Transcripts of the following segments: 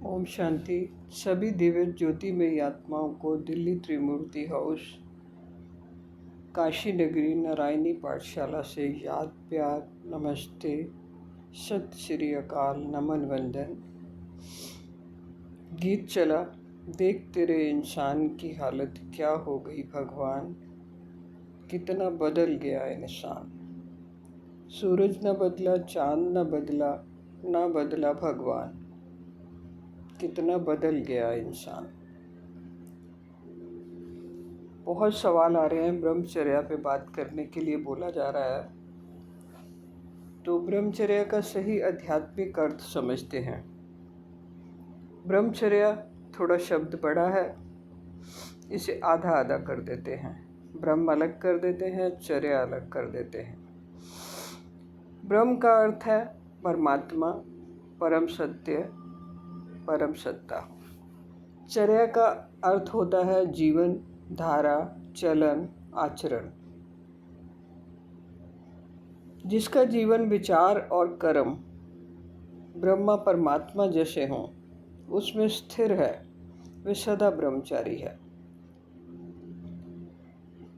ओम शांति। सभी दिव्य ज्योतिमयी आत्माओं को दिल्ली त्रिमूर्ति हाउस, काशी नगरी, नारायणी पाठशाला से याद, प्यार, नमस्ते, सत श्री अकाल, नमन, वंदन। गीत चला, देख तेरे इंसान की हालत क्या हो गई भगवान, कितना बदल गया इंसान। सूरज न बदला, चांद न बदला, ना बदला भगवान, कितना बदल गया इंसान। बहुत सवाल आ रहे हैं, ब्रह्मचर्या पे बात करने के लिए बोला जा रहा है। तो ब्रह्मचर्या का सही आध्यात्मिक अर्थ समझते हैं। ब्रह्मचर्या थोड़ा शब्द बड़ा है, इसे आधा आधा कर देते हैं। ब्रह्म अलग कर देते हैं, चर्या अलग कर देते हैं। ब्रह्म का अर्थ है परमात्मा, परम सत्य, परम सत्ता। चर्या का अर्थ होता है जीवन, धारा, चलन, आचरण। जिसका जीवन, विचार और कर्म ब्रह्मा परमात्मा जैसे हों, उसमें स्थिर है, वे सदा ब्रह्मचारी है।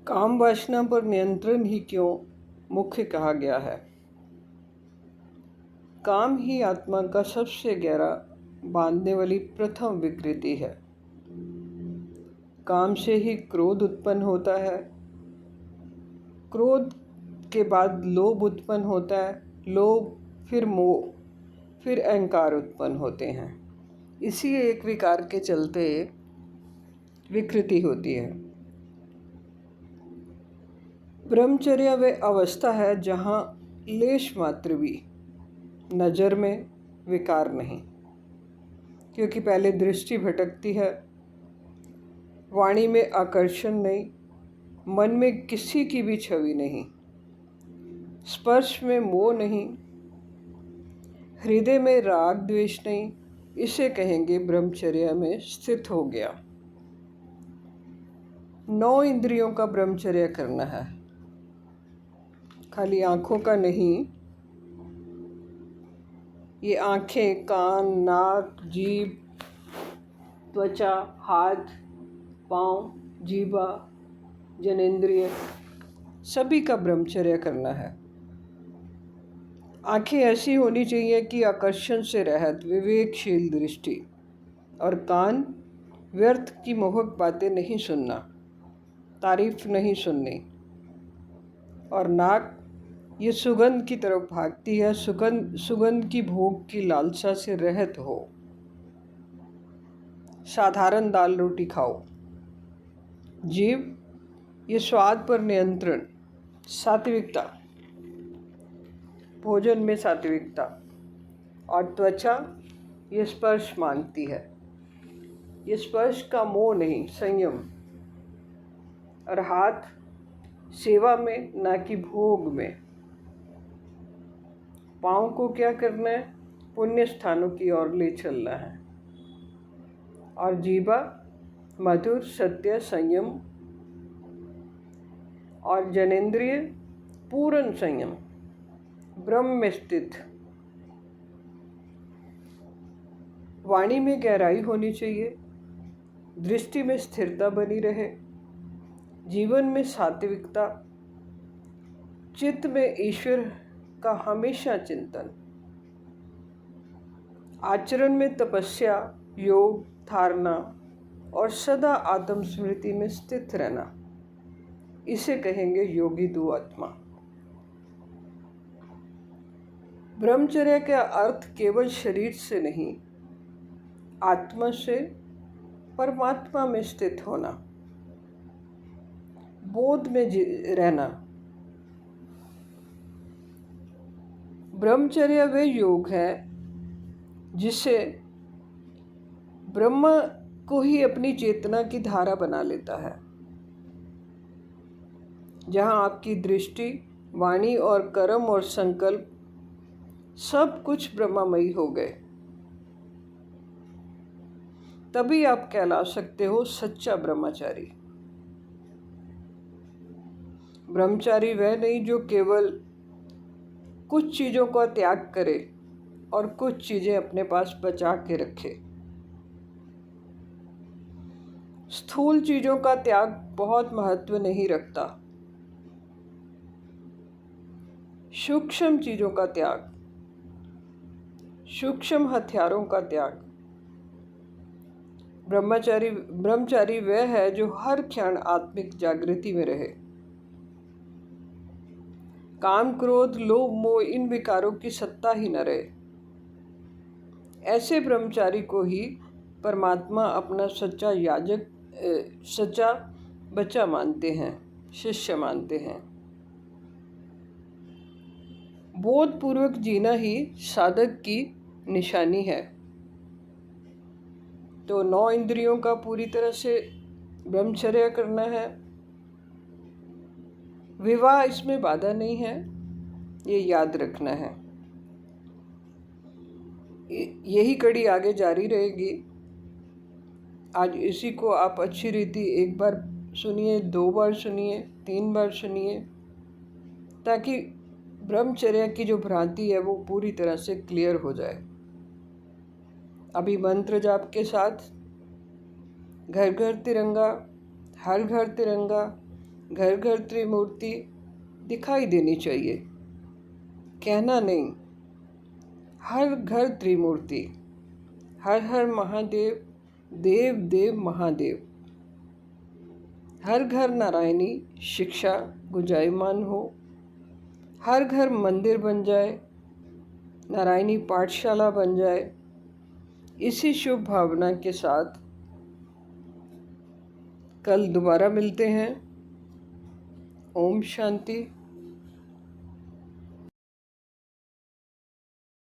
काम वासना पर नियंत्रण ही क्यों मुख्य कहा गया है। काम ही आत्मा का सबसे गहरा बांधने वाली प्रथम विकृति है। काम से ही क्रोध उत्पन्न होता है, क्रोध के बाद लोभ उत्पन्न होता है, लोभ फिर मोह, फिर अहंकार उत्पन्न होते हैं। इसी एक विकार के चलते विकृति होती है। ब्रह्मचर्या वह अवस्था है जहाँ लेश मात्र भी नज़र में विकार नहीं, क्योंकि पहले दृष्टि भटकती है, वाणी में आकर्षण नहीं, मन में किसी की भी छवि नहीं, स्पर्श में मोह नहीं, हृदय में राग द्वेष नहीं। इसे कहेंगे ब्रह्मचर्या में स्थित हो गया। 9 इंद्रियों का ब्रह्मचर्या करना है, खाली आँखों का नहीं। ये आँखें, कान, नाक, जीभ, त्वचा, हाथ, पाँव, जीवा, जनेंद्रिय, सभी का ब्रह्मचर्या करना है। आँखें ऐसी होनी चाहिए कि आकर्षण से रहित विवेकशील दृष्टि, और कान व्यर्थ की मोहक बातें नहीं सुनना, तारीफ नहीं सुननी, और नाक ये सुगंध की तरफ भागती है, सुगंध की भोग की लालसा से रहित हो। साधारण दाल रोटी खाओ। जीव ये स्वाद पर नियंत्रण, सात्विकता, भोजन में सात्विकता। और त्वचा ये स्पर्श मांगती है, ये स्पर्श का मोह नहीं, संयम। और हाथ सेवा में, ना कि भोग में। पाँव को क्या करना है, पुण्य स्थानों की ओर ले चलना है। और जीवा मधुर, सत्य, संयम। और जनेंद्रिय पूर्ण संयम, ब्रह्म में स्थित। वाणी में गहराई होनी चाहिए, दृष्टि में स्थिरता बनी रहे, जीवन में सात्विकता, चित्त में ईश्वर का हमेशा चिंतन, आचरण में तपस्या, योग, धारणा और सदा आत्मस्मृति में स्थित रहना। इसे कहेंगे योगी दो आत्मा। ब्रह्मचर्या का अर्थ केवल शरीर से नहीं, आत्मा से परमात्मा में स्थित होना, बोध में रहना। ब्रह्मचर्या वह योग है जिसे ब्रह्मा को ही अपनी चेतना की धारा बना लेता है, जहाँ आपकी दृष्टि, वाणी और कर्म और संकल्प सब कुछ ब्रह्मामयी हो गए। तभी आप कहला सकते हो सच्चा ब्रह्मचारी। ब्रह्मचारी वह नहीं जो केवल कुछ चीज़ों का त्याग करे और कुछ चीज़ें अपने पास बचा के रखे। स्थूल चीज़ों का त्याग बहुत महत्व नहीं रखता। सूक्ष्म चीज़ों का त्याग, सूक्ष्म हथियारों का त्याग। ब्रह्मचारी वह है जो हर क्षण आत्मिक जागृति में रहे। काम, क्रोध, लोभ, मोह इन विकारों की सत्ता ही न रहे। ऐसे ब्रह्मचारी को ही परमात्मा अपना सच्चा बच्चा मानते हैं, शिष्य मानते हैं। बोधपूर्वक जीना ही साधक की निशानी है। तो 9 इंद्रियों का पूरी तरह से ब्रह्मचर्य करना है। विवाह इसमें बाधा नहीं है, ये याद रखना है। यही कड़ी आगे जारी रहेगी। आज इसी को आप अच्छी रीति एक बार सुनिए, 2 बार सुनिए, 3 बार सुनिए, ताकि ब्रह्मचर्य की जो भ्रांति है वो पूरी तरह से क्लियर हो जाए। अभी मंत्र जाप के साथ घर घर तिरंगा, हर घर तिरंगा, घर घर त्रिमूर्ति दिखाई देनी चाहिए। कहना नहीं, हर घर त्रिमूर्ति, हर हर महादेव, देव देव महादेव। हर घर नारायणी शिक्षा गुंजायमान हो, हर घर मंदिर बन जाए, नारायणी पाठशाला बन जाए। इसी शुभ भावना के साथ कल दोबारा मिलते हैं। ओम शांति।